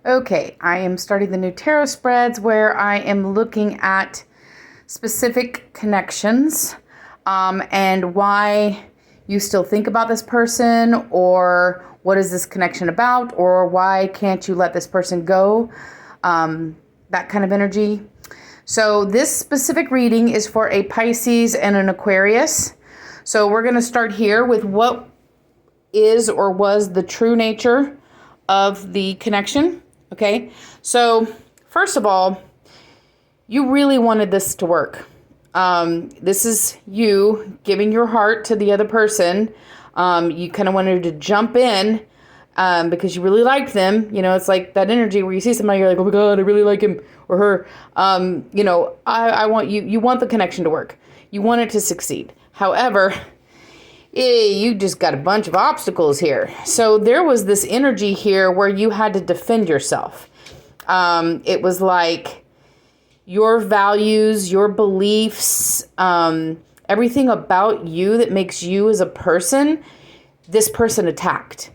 Okay, I am starting the new tarot spreads where I am looking at specific connections and why you still think about this person, or what is this connection about, or why can't you let this person go, that kind of energy. So this specific reading is for a Pisces and an Aquarius. So we're going to start here with what is or was the true nature of the connection. Okay, so first of all, you really wanted this to work. This is you giving your heart to the other person. You kind of wanted to jump in because you really liked them. You know, it's like that energy where you see somebody, you're like, oh my God, I really like him or her. I want you want the connection to work. You want it to succeed. However, you just got a bunch of obstacles here. So there was this energy here where you had to defend yourself. It was like your values, your beliefs, everything about you that makes you as a person, this person attacked.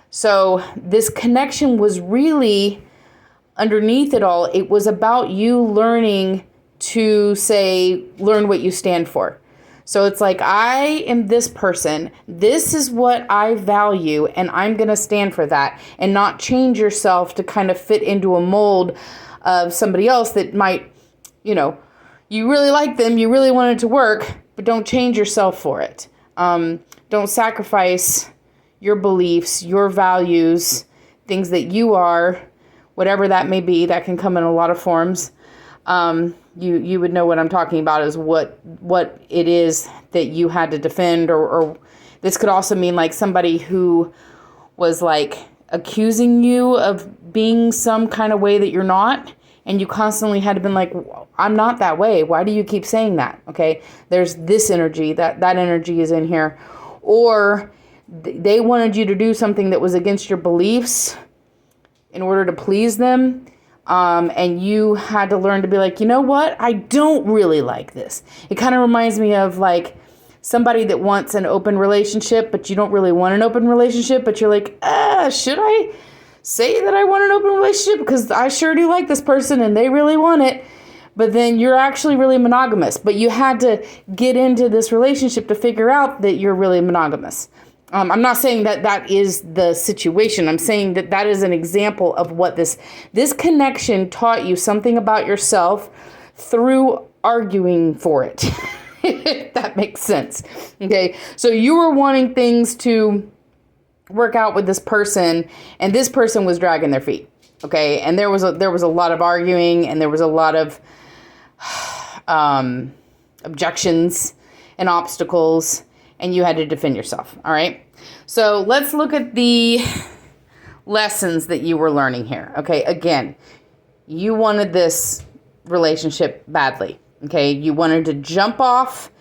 So this connection was really underneath it all. It was about you learning to learn what you stand for. So it's like, I am this person, this is what I value, and I'm going to stand for that and not change yourself to kind of fit into a mold of somebody else that might, you really like them, you really want it to work, but don't change yourself for it. Don't sacrifice your beliefs, your values, things that you are, whatever that may be. That can come in a lot of forms. You would know what I'm talking about is what it is that you had to defend, or this could also mean like somebody who was like accusing you of being some kind of way that you're not, and you constantly had to been like, I'm not that way. Why do you keep saying that? Okay, there's this energy, that energy is in here. Or they wanted you to do something that was against your beliefs in order to please them. And you had to learn to be like, you know what? I don't really like this. It kind of reminds me of like somebody that wants an open relationship, but you don't really want an open relationship, but you're like, should I say that I want an open relationship? Because I sure do like this person and they really want it. But then you're actually really monogamous, but you had to get into this relationship to figure out that you're really monogamous. I'm not saying that that is the situation. I'm saying that that is an example of what this connection taught you something about yourself through arguing for it. If that makes sense. Okay. So you were wanting things to work out with this person, and this person was dragging their feet. Okay. And there was a lot of arguing, and there was a lot of objections and obstacles, and you had to defend yourself. All right. So let's look at the lessons that you were learning here. Okay. Again, you wanted this relationship badly. Okay. You wanted to jump off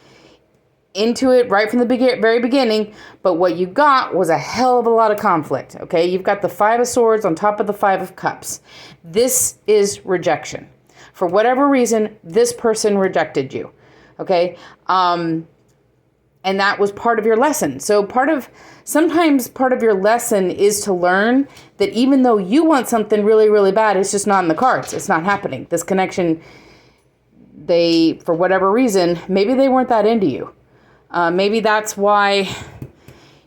into it right from the very beginning. But what you got was a hell of a lot of conflict. Okay. You've got the Five of Swords on top of the Five of Cups. This is rejection. For whatever reason, this person rejected you. Okay. And that was part of your lesson. So sometimes part of your lesson is to learn that even though you want something really, really bad, it's just not in the cards. It's not happening. This connection, for whatever reason, maybe they weren't that into you. Maybe that's why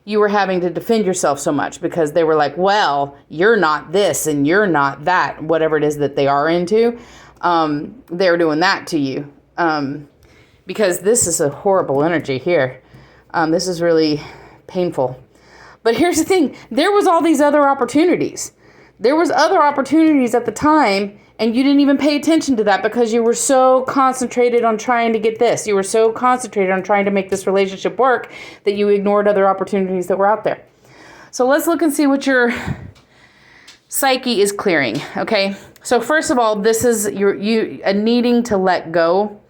you were having to defend yourself so much, because they were like, well, you're not this and you're not that, whatever it is that they are into. They're doing that to you. Because this is a horrible energy here. This is really painful. But here's the thing. There was all these other opportunities. There was other opportunities at the time, and you didn't even pay attention to that because you were so concentrated on trying to get this. You were so concentrated on trying to make this relationship work that you ignored other opportunities that were out there. So let's look and see what your psyche is clearing, okay? So first of all, this is you needing to let go.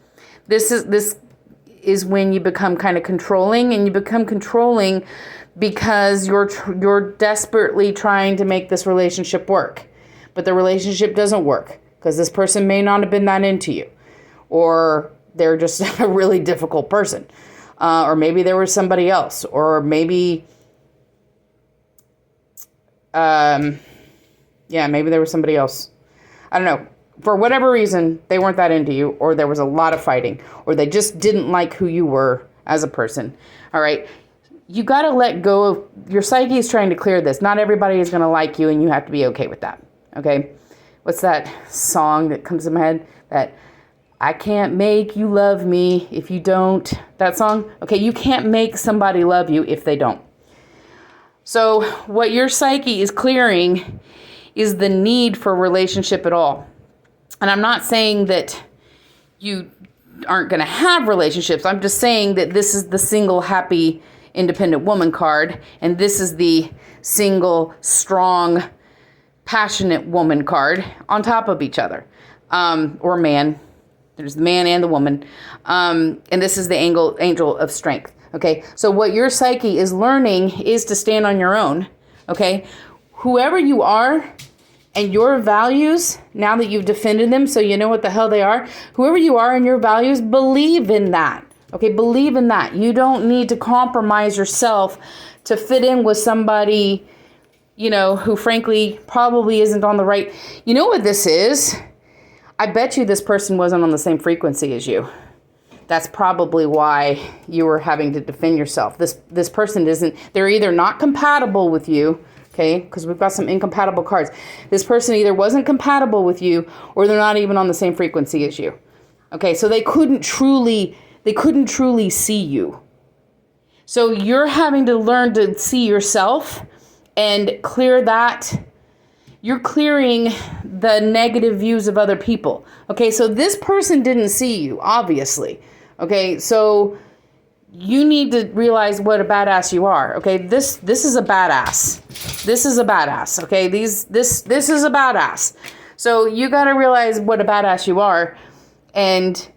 This is when you become kind of controlling, and you become controlling because you're desperately trying to make this relationship work, but the relationship doesn't work because this person may not have been that into you, or they're just a really difficult person, or maybe there was somebody else, or maybe Yeah, maybe there was somebody else. I don't know. For whatever reason, they weren't that into you, or there was a lot of fighting, or they just didn't like who you were as a person. All right. You got to let go of, your psyche is trying to clear this. Not everybody is going to like you, and you have to be okay with that. Okay. What's that song that comes to my head? That I can't make you love me if you don't. That song? Okay. You can't make somebody love you if they don't. So what your psyche is clearing is the need for a relationship at all. And I'm not saying that you aren't going to have relationships. I'm just saying that this is the single, happy, independent woman card. And this is the single, strong, passionate woman card on top of each other. Or man. There's the man and the woman. And this is the angel of strength. Okay. So what your psyche is learning is to stand on your own. Okay. Whoever you are, and your values, now that you've defended them so you know what the hell they are, whoever you are and your values, believe in that. Okay, believe in that. You don't need to compromise yourself to fit in with somebody, who frankly probably isn't on the right. You know what this is? I bet you this person wasn't on the same frequency as you. That's probably why you were having to defend yourself. This person isn't, they're either not compatible with you, okay, because we've got some incompatible cards. This person either wasn't compatible with you or they're not even on the same frequency as you. Okay, so they couldn't truly see you. So you're having to learn to see yourself and clear that. You're clearing the negative views of other people. Okay, so this person didn't see you, obviously. Okay, so you need to realize what a badass you are. Okay, this is a badass. This is a badass. Okay, this is a badass. So you got to realize what a badass you are, and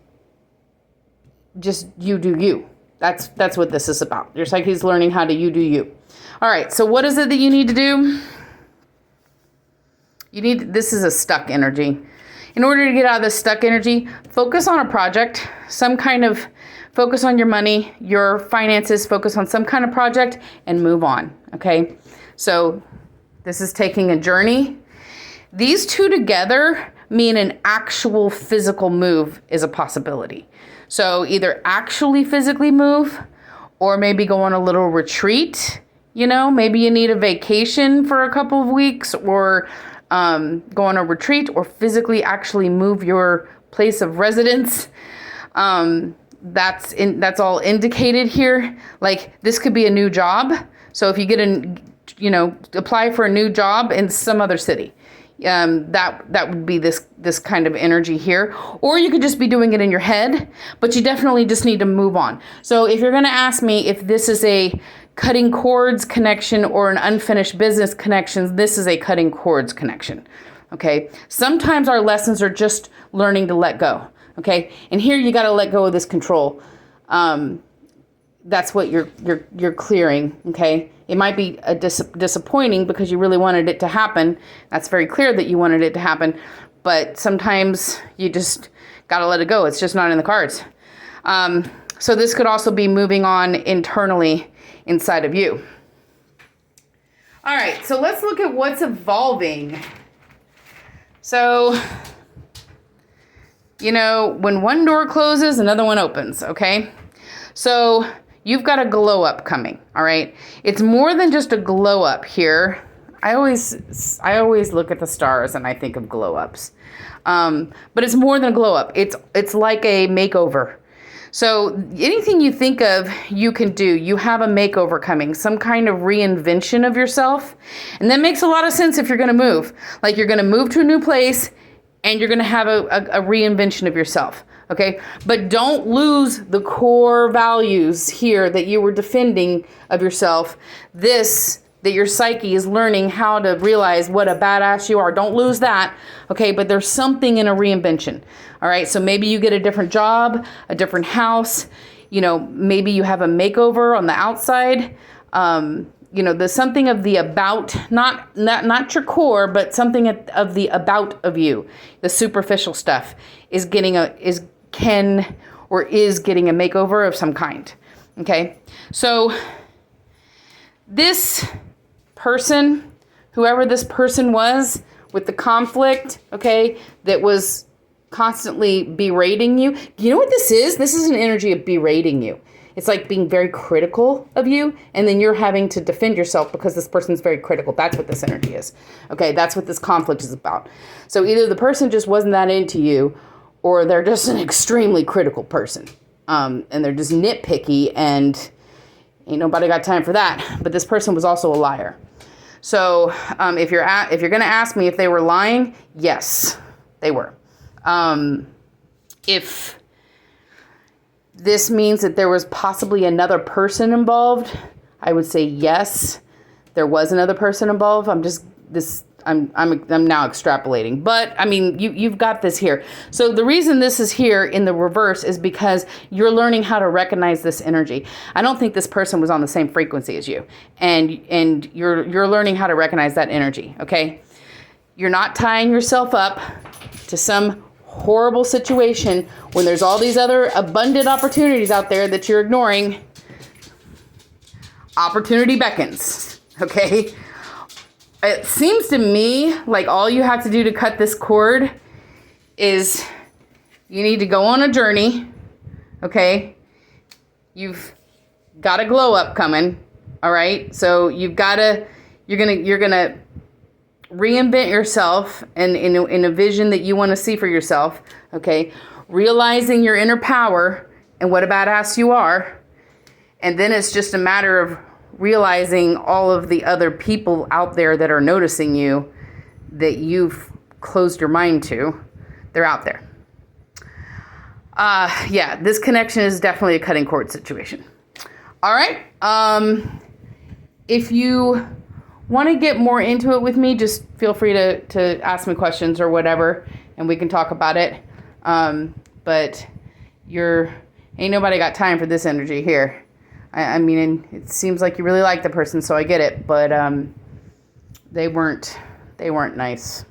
just you do you. That's what this is about. Your psyche is learning how to you do you. All right. So what is it that you need to do? This is a stuck energy. In order to get out of this stuck energy, focus on a project, focus on your money, your finances, focus on some kind of project and move on. Okay. So this is taking a journey. These two together mean an actual physical move is a possibility. So either actually physically move or maybe go on a little retreat. Maybe you need a vacation for a couple of weeks, or go on a retreat, or physically actually move your place of residence. That's all indicated here. Like this could be a new job. So if you get apply for a new job in some other city, that would be this kind of energy here. Or you could just be doing it in your head, but you definitely just need to move on. So if you're going to ask me if this is a cutting cords connection or an unfinished business connection, this is a cutting cords connection. Okay. Sometimes our lessons are just learning to let go. Okay. And here you got to let go of this control. That's what you're clearing. Okay. It might be disappointing because you really wanted it to happen. That's very clear that you wanted it to happen, but sometimes you just got to let it go. It's just not in the cards. So this could also be moving on internally inside of you. All right, so let's look at what's evolving. So, when one door closes, another one opens, okay? So you've got a glow up coming, all right? It's more than just a glow up here. I always look at the stars and I think of glow ups. But it's more than a glow up. It's like a makeover. So anything you think of, you can do. You have a makeover coming, some kind of reinvention of yourself. And that makes a lot of sense if you're going to move. Like you're going to move to a new place and you're going to have a reinvention of yourself. Okay. But don't lose the core values here that you were defending of yourself. That your psyche is learning how to realize what a badass you are. Don't lose that. Okay. But there's something in a reinvention. All right. So maybe you get a different job, a different house, maybe you have a makeover on the outside. There's something of the about, not your core, but something of the about of you. The superficial stuff is getting a makeover of some kind. Okay. So this person, whoever this person was with the conflict, okay, that was constantly berating you. You know what this is? This is an energy of berating you. It's like being very critical of you, and then you're having to defend yourself because this person's very critical. That's what this energy is. Okay, that's what this conflict is about. So either the person just wasn't that into you, or they're just an extremely critical person. And they're just nitpicky, and ain't nobody got time for that. But this person was also a liar. So if you're going to ask me if they were lying, yes, they were. If this means that there was possibly another person involved, I would say yes, there was another person involved. I'm now extrapolating, but I mean, you've got this here. So the reason this is here in the reverse is because you're learning how to recognize this energy. I don't think this person was on the same frequency as you, and you're learning how to recognize that energy. Okay, you're not tying yourself up to some horrible situation when there's all these other abundant opportunities out there that you're ignoring. Opportunity beckons. Okay. It seems to me like all you have to do to cut this cord is you need to go on a journey, okay? You've got a glow up coming, all right? So you're gonna reinvent yourself in a vision that you want to see for yourself, okay? Realizing your inner power and what a badass you are, and then it's just a matter of realizing all of the other people out there that are noticing you that you've closed your mind to. They're out there. Yeah, this connection is definitely a cutting cord situation. All right. If you want to get more into it with me, just feel free to ask me questions or whatever, and we can talk about it. But ain't nobody got time for this energy here. I mean, it seems like you really like the person, so I get it, but they weren't nice.